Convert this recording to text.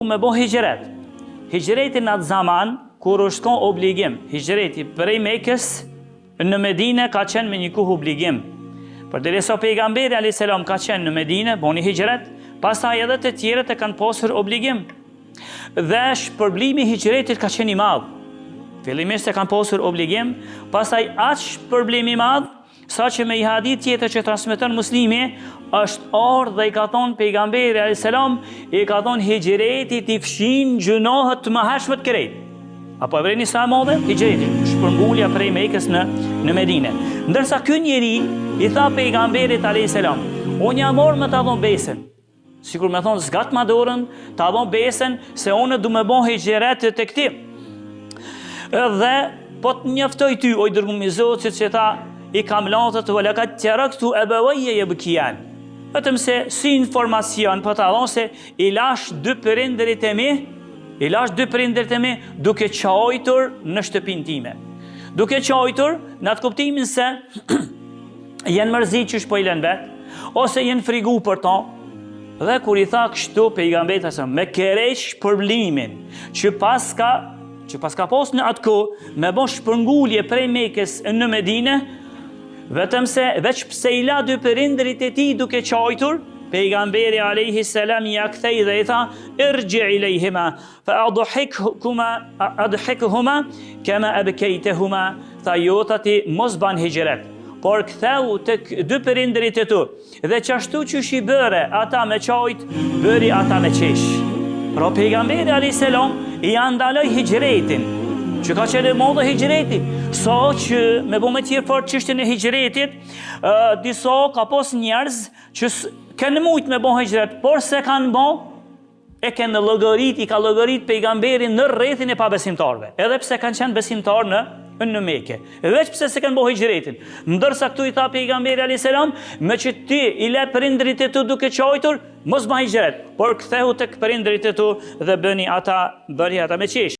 Me bo hijret. Hijreti në atë zaman, kur është kon obligim, hijreti prej Mekës në Medine ka qenë me një kohë obligim. Për derisa pejgamberi a.s. ka qenë në Medine, boni hijret, pastaj edhe të tjerët e kanë pasur obligim. Dhe shpërblimi i hijretit ka qenë i madh. Fillimisht e kanë pasur obligim, pastaj aq shpërblimi i madh, sa që me i hadith tjetër që transmeton Muslimi, është ardhur dhe i ka thonë pejgamberi a.s. i ka thonë hijreti t'i fshin gjunohet të mëhershme të krejt. Apo e vreni sa e madhe? Hijreti, shpërngulja prej Mekës në Medine. Ndërsa ky njeri i tha pejgamberit a.s. unë jam marrë me ta dhon besën. Sikur me thonë zgat ma dorën, ta dhon besën se unë du me bon hijret të këti. Dhe po të njoftoj ty, oj dërgumi Zotit që ta i kam latët vë lëkat të rëktu e bëvëje e bëkijan. Vetëm se si informacion, po të adhon se i lash dy përindërit e mi, duke qajtur në shtëpin time. Duke qajtur në atë kuptimin se jenë mërzit që shpojlen vetë, ose jenë frigu për ta, dhe kur i tha kështu pejgamberi sa me keresh përblimin që pas ka pos në atë kohë me bo shpërngulje prej Mekës në Medine, vetëm se veç pse i la dy përindërit e tij duke qajtur, pejgamberi alayhi salam ja kthei dhe i tha irji ilayhima fa adhikhuma kama abkaytahuma, tha jotati mos ban hijret, por ktheu tek dy përindërit e tu dhe qashtu që shi bëre ata me qajt, bëri ata me qesh. Pra pejgamberi alayhi salam i andaloj hijretin, që ka qenë modë hijreti, sa që me bo me tjerë për çështjen e hijretit, disa ka pos njerëz që kanë mujt me bo hijret, por se kanë bo, i ka llogarit pejgamberin në rrethin e pabesimtarve, edhe pse kanë qenë besimtar në Mekë, veç pse se kanë bo hijretin. Ndërsa këtu i tha pejgamberi alayhis salam, me që ti i le prindrit e tu duke qajtur, mos ba hijret, por ktheu tek prindrit e tu dhe bëri ata me qesh.